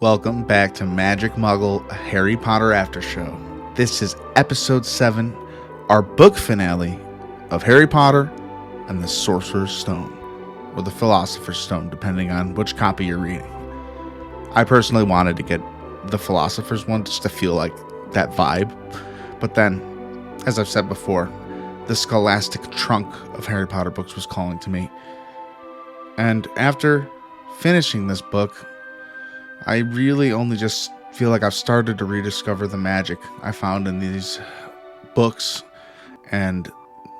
Welcome back to Magic Muggle Harry Potter After Show. This is episode 7, our book finale of Harry Potter and the Sorcerer's Stone, or the Philosopher's Stone, depending on which copy you're reading. I personally wanted to get the Philosopher's one just to feel like that vibe, but then, as I've said before, the scholastic trunk of Harry Potter books was calling to me. And after finishing this book, I really only just feel like I've started to rediscover the magic I found in these books and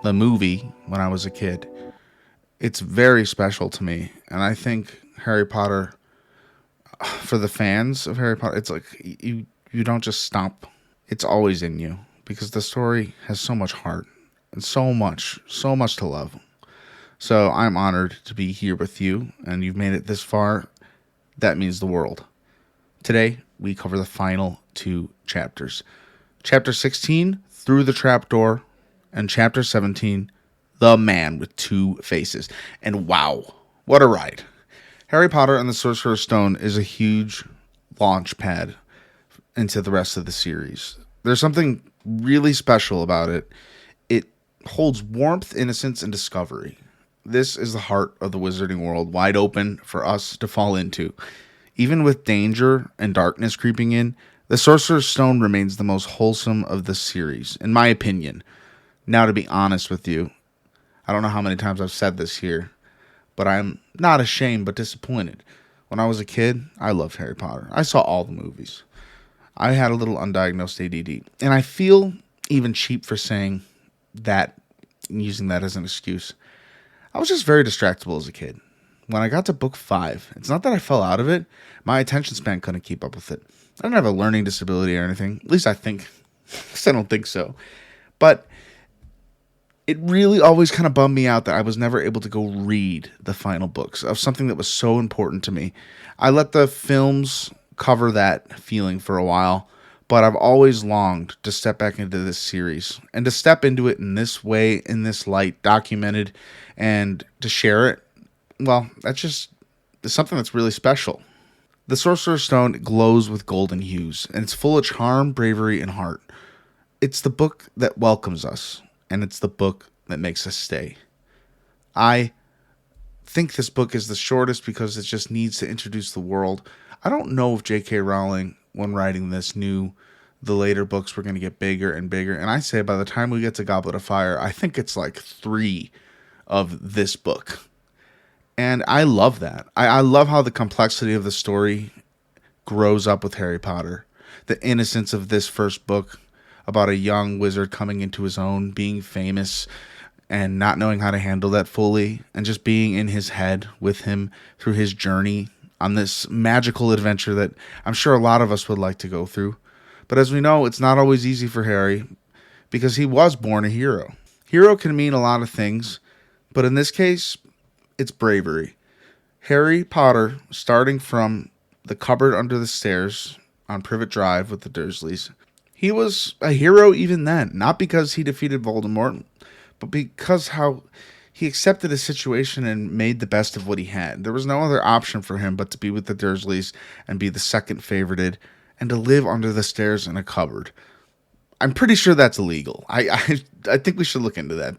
the movie when I was a kid. It's very special to me, and I think Harry Potter, for the fans of Harry Potter, it's like you don't just stop. It's always in you, because the story has so much heart and so much to love. So I'm honored to be here with you, and you've made it this far. That means the world. Today, we cover the final 2 chapters. Chapter 16, Through the Trapdoor, and Chapter 17, The Man with Two Faces. And wow, what a ride. Harry Potter and the Sorcerer's Stone is a huge launch pad into the rest of the series. There's something really special about it. It holds warmth, innocence, and discovery. This is the heart of the wizarding world, wide open for us to fall into. Even with danger and darkness creeping in, the Sorcerer's Stone remains the most wholesome of the series, in my opinion. Now, to be honest with you, I don't know how many times I've said this here, but I'm not ashamed but disappointed. When I was a kid, I loved Harry Potter. I saw all the movies. I had a little undiagnosed ADD, and I feel even cheap for saying that, using that as an excuse. I was just very distractible as a kid. When I got to book 5, it's not that I fell out of it. My attention span couldn't keep up with it. I didn't have a learning disability or anything. At least I think. I don't think so. But it really always kind of bummed me out that I was never able to go read the final books of something that was so important to me. I let the films cover that feeling for a while, but I've always longed to step back into this series and to step into it in this way, in this light, documented, and to share it. Well, that's just something that's really special. The Sorcerer's Stone glows with golden hues, and it's full of charm, bravery, and heart. It's the book that welcomes us, and it's the book that makes us stay. I think this book is the shortest because it just needs to introduce the world. I don't know if J.K. Rowling, when writing this, knew the later books were going to get bigger and bigger, and I say by the time we get to Goblet of Fire, I think it's like 3 of this book. And I love that. I love how the complexity of the story grows up with Harry Potter. The innocence of this first book about a young wizard coming into his own, being famous, and not knowing how to handle that fully, and just being in his head with him through his journey on this magical adventure that I'm sure a lot of us would like to go through. But as we know, it's not always easy for Harry, because he was born a hero. Hero can mean a lot of things, but in this case, it's bravery. Harry Potter, starting from the cupboard under the stairs on Privet Drive with the Dursleys, he was a hero even then. Not because he defeated Voldemort, but because how he accepted his situation and made the best of what he had. There was no other option for him but to be with the Dursleys and be the second favorited and to live under the stairs in a cupboard. I'm pretty sure that's illegal. I think we should look into that.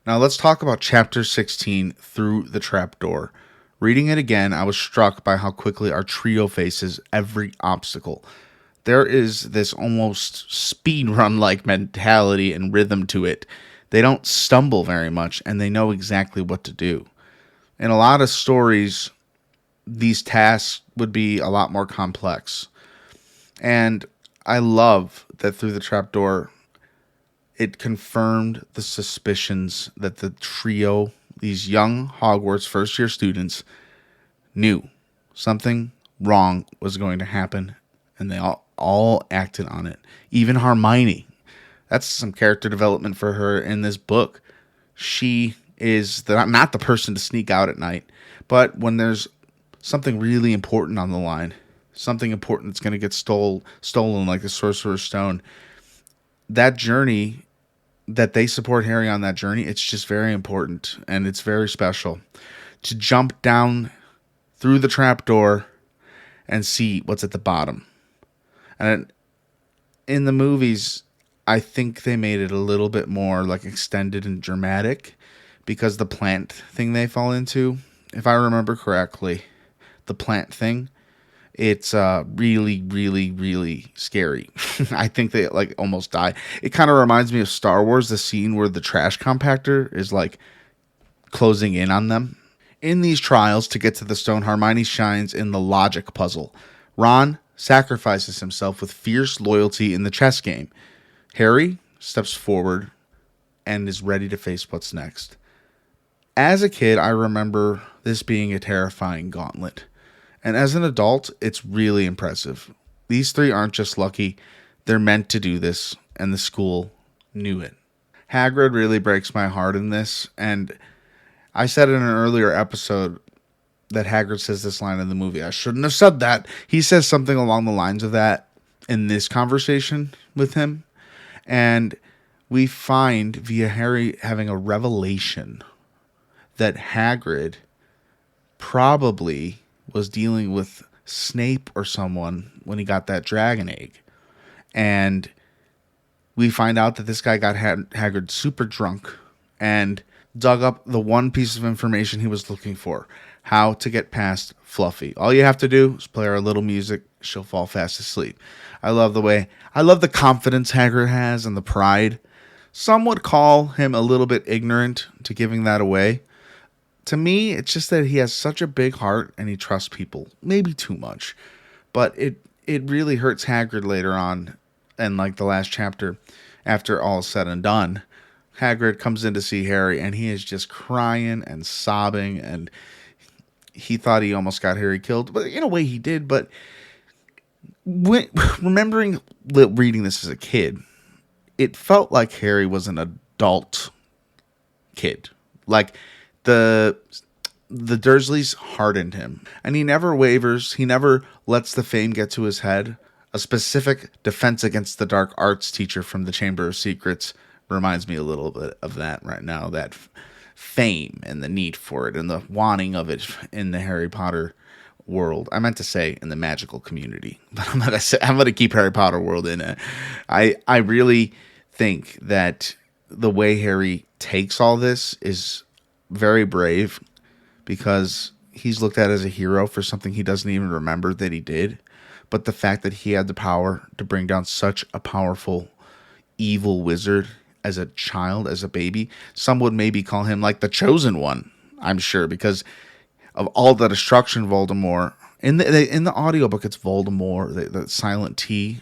Now let's talk about Chapter 16, Through the Trapdoor. Reading it again, I was struck by how quickly our trio faces every obstacle. There is this almost speedrun-like mentality and rhythm to it. They don't stumble very much, and they know exactly what to do. In a lot of stories, these tasks would be a lot more complex. And I love that Through the Trapdoor, it confirmed the suspicions that the trio, these young Hogwarts first-year students, knew something wrong was going to happen, and they all acted on it. Even Hermione. That's some character development for her in this book. She is not the person to sneak out at night, but when there's something really important on the line, something important that's going to get stolen like the Sorcerer's Stone, that journey, that they support Harry on that journey, it's just very important, and it's very special. To jump down through the trapdoor and see what's at the bottom. And in the movies, I think they made it a little bit more like extended and dramatic because the plant thing they fall into, if I remember correctly, the plant thing, it's really, really, really scary. I think they like almost die. It kind of reminds me of Star Wars, the scene where the trash compactor is like closing in on them. In these trials to get to the stone, Hermione shines in the logic puzzle. Ron sacrifices himself with fierce loyalty in the chess game. Harry steps forward and is ready to face what's next. As a kid, I remember this being a terrifying gauntlet. And as an adult, it's really impressive. These three aren't just lucky, they're meant to do this, and the school knew it. Hagrid really breaks my heart in this, and I said in an earlier episode that Hagrid says this line in the movie. I shouldn't have said that. He says something along the lines of that in this conversation with him. And we find via Harry having a revelation that Hagrid probably was dealing with Snape or someone when he got that dragon egg. And we find out that this guy got Hagrid super drunk and dug up the one piece of information he was looking for. How to get past Fluffy. All you have to do is play her a little music. She'll fall fast asleep. I love the confidence Hagrid has and the pride. Some would call him a little bit ignorant to giving that away. To me, it's just that he has such a big heart and he trusts people. Maybe too much. But it really hurts Hagrid later on in like the last chapter after all is said and done. Hagrid comes in to see Harry and he is just crying and sobbing, and he thought he almost got Harry killed. But in a way he did. But remembering reading this as a kid, it felt like Harry was an adult kid. Like the Dursleys hardened him, and he never wavers. He never lets the fame get to his head. A specific defense against the dark arts teacher from the Chamber of Secrets reminds me a little bit of that right now. That fame and the need for it and the wanting of it in the Harry Potter world. I meant to say in the magical community, but I'm going to keep Harry Potter world in it. I really think that the way Harry takes all this is very brave, because he's looked at as a hero for something he doesn't even remember that he did. But the fact that he had the power to bring down such a powerful evil wizard as a child, as a baby, some would maybe call him like the chosen one, I'm sure, because of all the destruction Voldemort. In the audiobook, it's Voldemort, the silent T.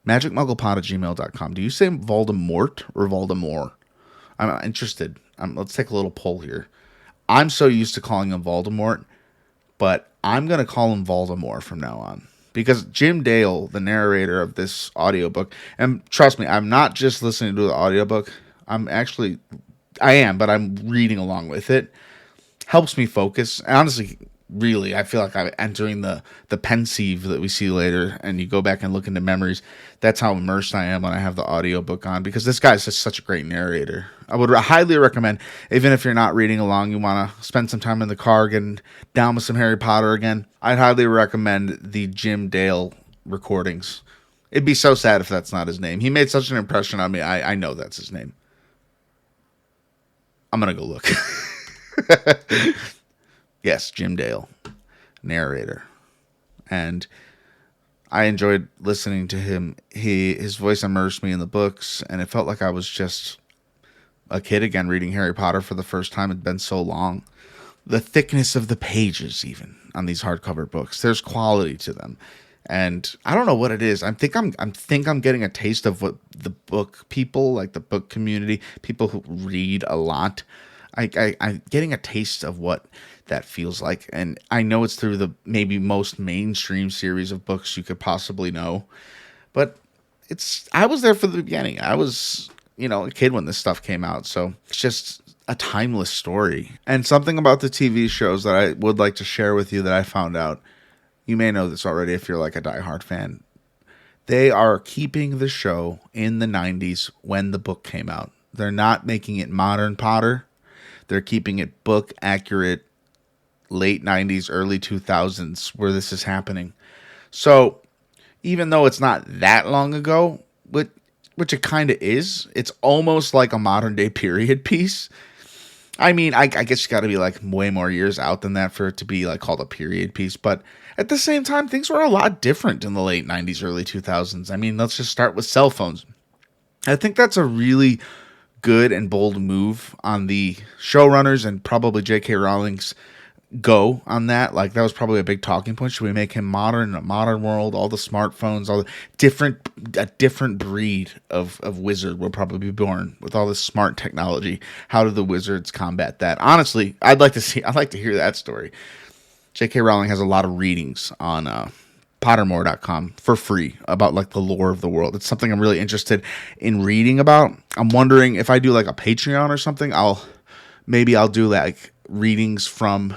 MagicMugglePod@gmail.com. Do you say Voldemort or Voldemort? I'm interested. Let's take a little poll here. I'm so used to calling him Voldemort, but I'm going to call him Voldemort from now on. Because Jim Dale, the narrator of this audiobook, and trust me, I'm not just listening to the audiobook. I am, but I'm reading along with it. Helps me focus. And honestly, really, I feel like I'm entering the pensieve that we see later, and you go back and look into memories. That's how immersed I am when I have the audiobook on, because this guy's just such a great narrator. I would highly recommend, even if you're not reading along, you want to spend some time in the car getting down with some Harry Potter again, I'd highly recommend the Jim Dale recordings. It'd be so sad if that's not his name. He made such an impression on me. I know that's his name. I'm going to go look. Yes, Jim Dale, narrator. And I enjoyed listening to him. His voice immersed me in the books, and it felt like I was just a kid again reading Harry Potter for the first time. It'd been so long. The thickness of the pages, even on these hardcover books, there's quality to them. And I don't know what it is. I think I'm getting a taste of what the book people, like the book community, people who read a lot, I'm getting a taste of what that feels like. And I know it's through the maybe most mainstream series of books you could possibly know. But I was there for the beginning. I was, a kid when this stuff came out. So it's just a timeless story. And something about the TV shows that I would like to share with you that I found out. You may know this already if you're like a diehard fan. They are keeping the show in the 90s when the book came out. They're not making it modern Potter. They're keeping it book accurate late 90s, early 2000s where this is happening. So even though it's not that long ago, which it kind of is, it's almost like a modern day period piece. I mean, I guess you got to be like way more years out than that for it to be like called a period piece. But at the same time, things were a lot different in the late 90s, early 2000s. I mean, let's just start with cell phones. I think that's a really good and bold move on the showrunners and probably J.K. Rowling's go on that. Like, that was probably a big talking point. Should we make him modern in a modern world? All the smartphones, a different breed of wizard will probably be born with all this smart technology. How do the wizards combat that? Honestly, I'd like to hear that story. J.K. Rowling has a lot of readings on Pottermore.com for free about like the lore of the world. It's something I'm really interested in reading about. I'm wondering if I do like a Patreon or something, I'll do like readings from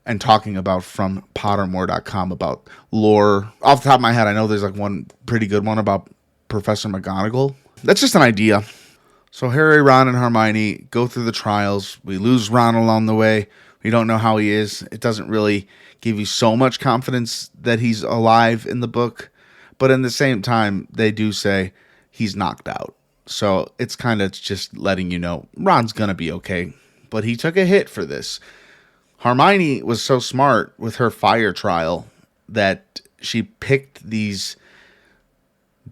and talking about from Pottermore.com about lore. Off the top of my head, I know there's like one pretty good one about Professor McGonagall. That's just an idea. So Harry, Ron, and Hermione go through the trials. We lose Ron along the way. We don't know how he is. It doesn't really give you so much confidence that he's alive in the book. But in the same time, they do say he's knocked out. So it's kind of just letting you know Ron's going to be okay. But he took a hit for this. Hermione was so smart with her fire trial that she picked these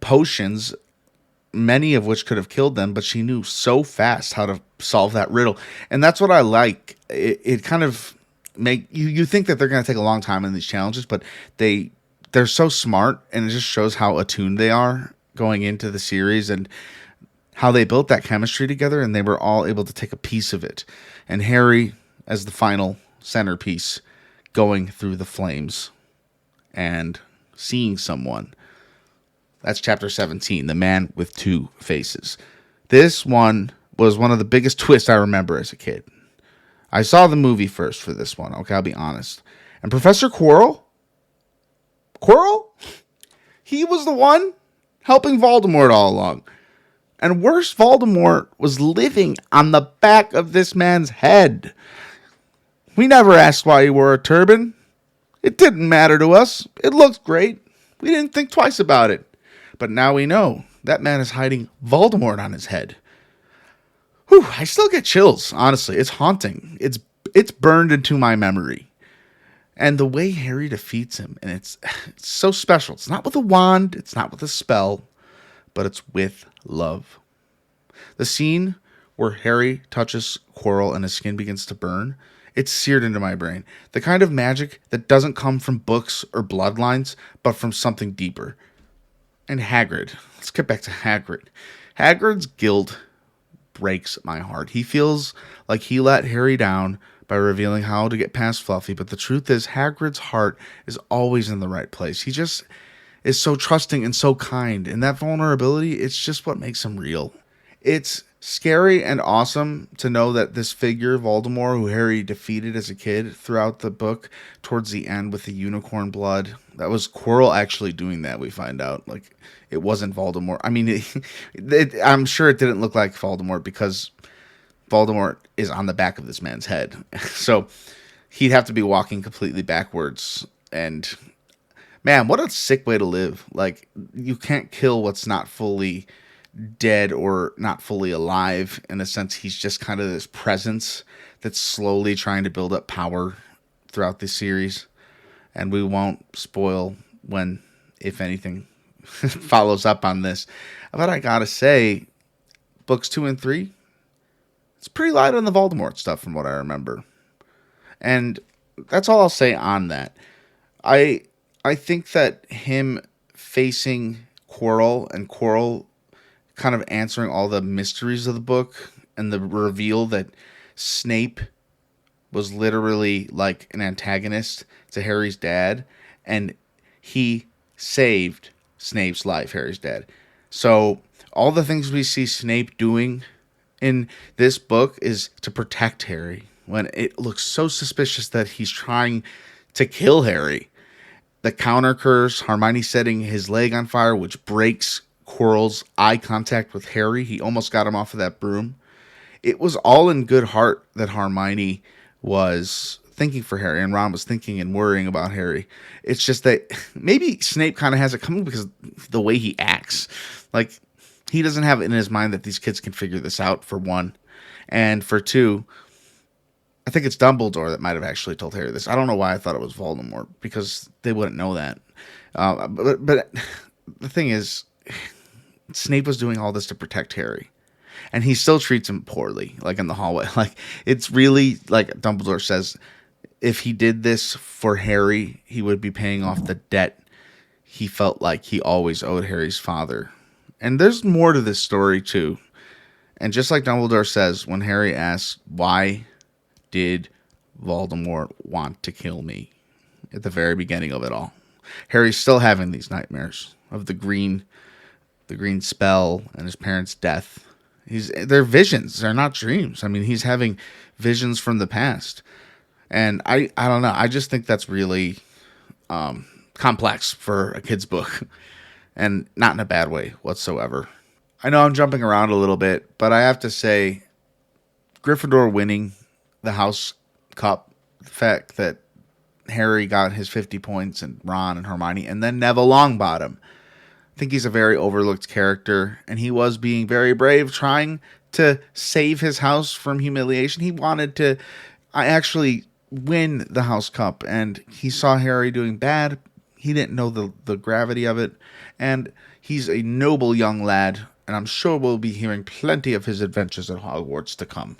potions, many of which could have killed them, but she knew so fast how to solve that riddle. And that's what I like. It kind of make you think that they're going to take a long time in these challenges, but they're so smart, and it just shows how attuned they are going into the series and how they built that chemistry together, and they were all able to take a piece of it. And Harry, as the final centerpiece, going through the flames and seeing someone. That's chapter 17, The Man with Two Faces. This one was one of the biggest twists I remember as a kid. I saw the movie first for this one, okay, I'll be honest. And Professor Quirrell, he was the one helping Voldemort all along. And worse, Voldemort was living on the back of this man's head. We never asked why he wore a turban. It didn't matter to us. It looked great. We didn't think twice about it. But now we know that man is hiding Voldemort on his head. Whew, I still get chills, honestly. It's haunting. It's burned into my memory. And the way Harry defeats him, and it's so special. It's not with a wand. It's not with a spell. But it's with love. The scene where Harry touches Quirrell and his skin begins to burn, it's seared into my brain. The kind of magic that doesn't come from books or bloodlines, but from something deeper. And Hagrid. Let's get back to Hagrid. Hagrid's guilt breaks my heart. He feels like he let Harry down by revealing how to get past Fluffy, but the truth is Hagrid's heart is always in the right place. He just is so trusting and so kind, and that vulnerability, it's just what makes him real. It's scary and awesome to know that this figure, Voldemort, who Harry defeated as a kid throughout the book, towards the end with the unicorn blood, that was Quirrell actually doing that, we find out. Like, it wasn't Voldemort. I mean, I'm sure it didn't look like Voldemort because Voldemort is on the back of this man's head. So he'd have to be walking completely backwards. And man, what a sick way to live. Like, you can't kill what's not fully dead or not fully alive. In a sense, he's just kind of this presence that's slowly trying to build up power throughout this series. And we won't spoil when, if anything, follows up on this. But I gotta say, books 2 and 3, it's pretty light on the Voldemort stuff from what I remember. And that's all I'll say on that. I think that him facing Quirrell and Quirrell kind of answering all the mysteries of the book and the reveal that Snape was literally like an antagonist to Harry's dad, and he saved Snape's life, Harry's dad. So all the things we see Snape doing in this book is to protect Harry when it looks so suspicious that he's trying to kill Harry. The counter curse, Hermione setting his leg on fire, which breaks Quirrell's eye contact with Harry. He almost got him off of that broom. It was all in good heart that Hermione was thinking for Harry, and Ron was thinking and worrying about Harry. It's just that maybe Snape kind of has it coming because the way he acts. Like, he doesn't have it in his mind that these kids can figure this out, for one. And for two, I think it's Dumbledore that might have actually told Harry this. I don't know why I thought it was Voldemort, because they wouldn't know that. But the thing is, Snape was doing all this to protect Harry. And he still treats him poorly, like in the hallway. Like, it's really, like Dumbledore says, if he did this for Harry, he would be paying off the debt he felt like he always owed Harry's father. And there's more to this story, too. And just like Dumbledore says, when Harry asks, why did Voldemort want to kill me? At the very beginning of it all. Harry's still having these nightmares of the green spell and his parents' death. They're visions. They're not dreams. I mean, he's having visions from the past. And I don't know. I just think that's really complex for a kid's book. And not in a bad way whatsoever. I know I'm jumping around a little bit, but I have to say, Gryffindor winning the House Cup, the fact that Harry got his 50 points and Ron and Hermione, and then Neville Longbottom. I think he's a very overlooked character, and he was being very brave, trying to save his house from humiliation. He wanted to actually win the House Cup, and he saw Harry doing bad. He didn't know the gravity of it, and he's a noble young lad, and I'm sure we'll be hearing plenty of his adventures at Hogwarts to come.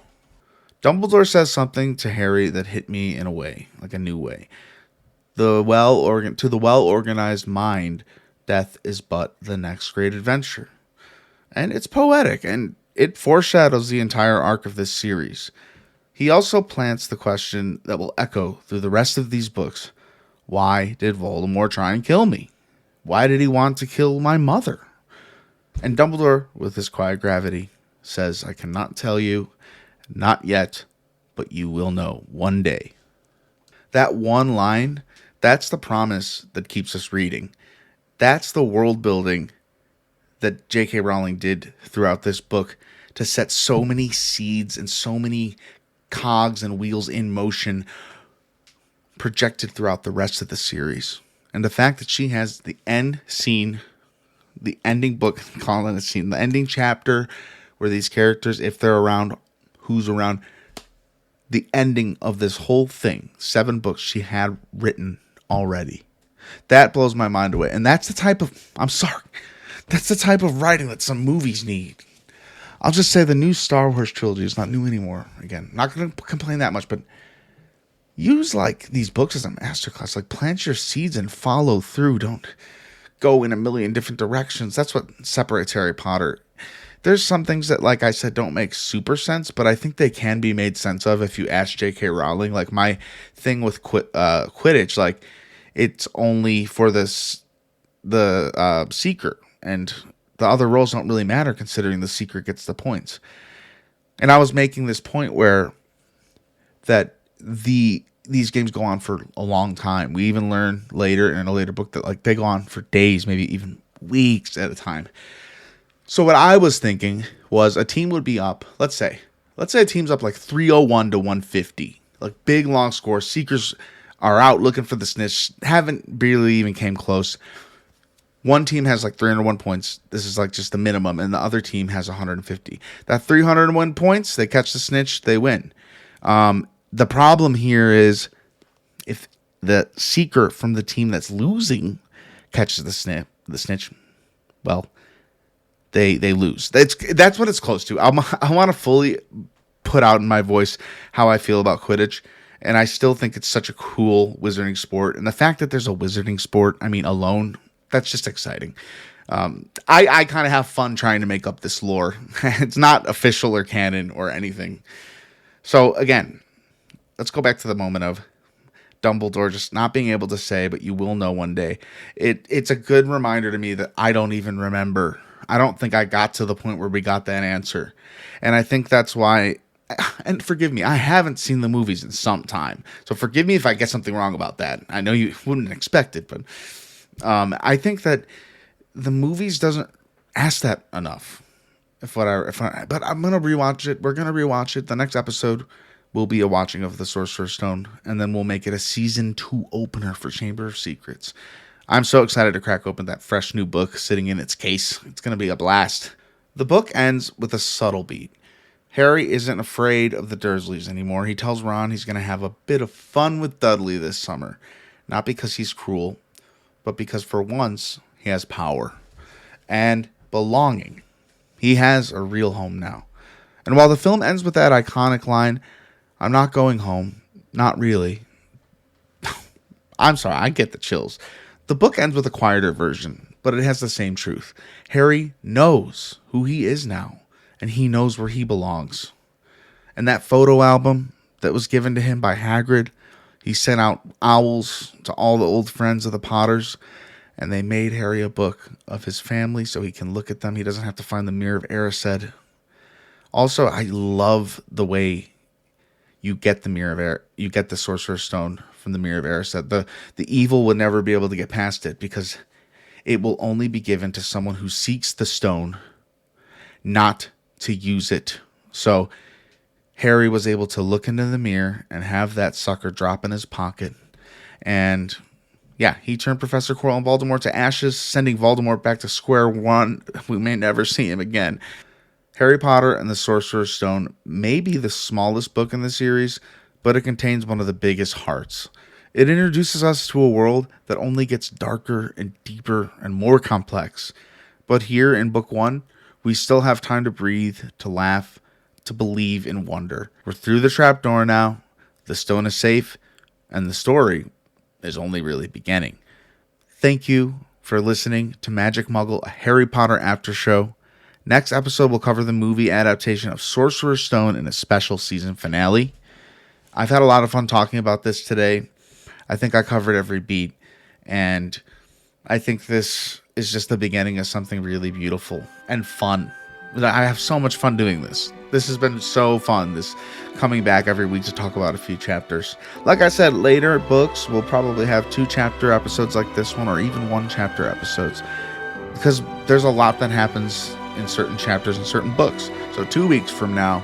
Dumbledore says something to Harry that hit me in a way, like a new way. To the well-organized mind, death is but the next great adventure. And it's poetic, and it foreshadows the entire arc of this series. He also plants the question that will echo through the rest of these books. Why did Voldemort try and kill me? Why did he want to kill my mother? And Dumbledore, with his quiet gravity, says, I cannot tell you, not yet, but you will know one day. That one line, that's the promise that keeps us reading. That's the world building that J.K. Rowling did throughout this book to set so many seeds and so many cogs and wheels in motion projected throughout the rest of the series. And the fact that she has the end scene, the ending book, calling it a scene, the ending chapter where these characters, if they're around, who's around, the ending of this whole thing, 7 books she had written already. That blows my mind away. And that's the type of writing that some movies need. I'll just say the new Star Wars trilogy is not new anymore. Again, not going to complain that much, but use like these books as a masterclass. Like, plant your seeds and follow through. Don't go in a million different directions. That's what separates Harry Potter. There's some things that, like I said, don't make super sense, but I think they can be made sense of if you ask J.K. Rowling. Like my thing with Quidditch, like it's only for the Seeker, and the other roles don't really matter considering the Seeker gets the points. And I was making this point where that these games go on for a long time. We even learn later in a later book that like they go on for days, maybe even weeks at a time. So what I was thinking was a team would be up, let's say a team's up like 301 to 150. Like big long score. Seekers are out looking for the snitch. Haven't barely even came close. One team has like 301 points. This is like just the minimum. And the other team has 150. That 301 points, they catch the snitch, they win. The problem here is if the Seeker from the team that's losing catches the snitch, well, they lose. That's what it's close to. I want to fully put out in my voice how I feel about Quidditch, and I still think it's such a cool wizarding sport. And the fact that there's a wizarding sport, I mean, alone, that's just exciting. I kind of have fun trying to make up this lore. It's not official or canon or anything. So again, let's go back to the moment of Dumbledore just not being able to say, but you will know one day. It's a good reminder to me that I don't even remember. I don't think I got to the point where we got that answer. And I think that's why, and forgive me, I haven't seen the movies in some time. So forgive me if I get something wrong about that. I know you wouldn't expect it, but I think that the movies doesn't ask that enough. But I'm going to rewatch it. We're going to rewatch it. The next episode, will be a watching of the Sorcerer's Stone, and then we'll make it a season 2 opener for Chamber of Secrets. I'm so excited to crack open that fresh new book sitting in its case. It's going to be a blast. The book ends with a subtle beat. Harry isn't afraid of the Dursleys anymore. He tells Ron he's going to have a bit of fun with Dudley this summer. Not because he's cruel, but because for once he has power and belonging. He has a real home now. And while the film ends with that iconic line, "I'm not going home," not really. I'm sorry, I get the chills. The book ends with a quieter version, but it has the same truth. Harry knows who he is now, and he knows where he belongs. And that photo album that was given to him by Hagrid, he sent out owls to all the old friends of the Potters, and they made Harry a book of his family so he can look at them. He doesn't have to find the Mirror of Erised. Also, I love the way you get the Sorcerer's Stone from the Mirror of Erised. The evil would never be able to get past it because it will only be given to someone who seeks the stone, not to use it. So Harry was able to look into the mirror and have that sucker drop in his pocket. And yeah, he turned Professor Quirrell and Voldemort to ashes, sending Voldemort back to square one. We may never see him again. Harry Potter and the Sorcerer's Stone may be the smallest book in the series, but it contains one of the biggest hearts. It introduces us to a world that only gets darker and deeper and more complex. But here in book 1, we still have time to breathe, to laugh, to believe in wonder. We're through the trapdoor now, the stone is safe, and the story is only really beginning. Thank you for listening to Magic Muggle, a Harry Potter after show. Next episode will cover the movie adaptation of Sorcerer's Stone in a special season finale. I've had a lot of fun talking about this today. I think I covered every beat, and I think this is just the beginning of something really beautiful and fun. I have so much fun doing this. This has been so fun, this coming back every week to talk about a few chapters. Like I said, later books will probably have 2 chapter episodes like this one, or even 1 chapter episodes, because there's a lot that happens in certain chapters in certain books. So 2 weeks from now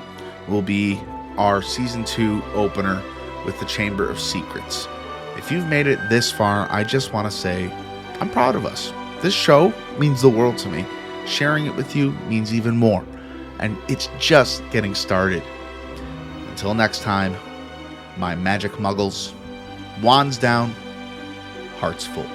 will be our season 2 opener with the Chamber of Secrets. If you've made it this far, I just want to say I'm proud of us. This show means the world to me. Sharing it with you means even more. And it's just getting started. Until next time, my magic muggles, wands down, hearts full.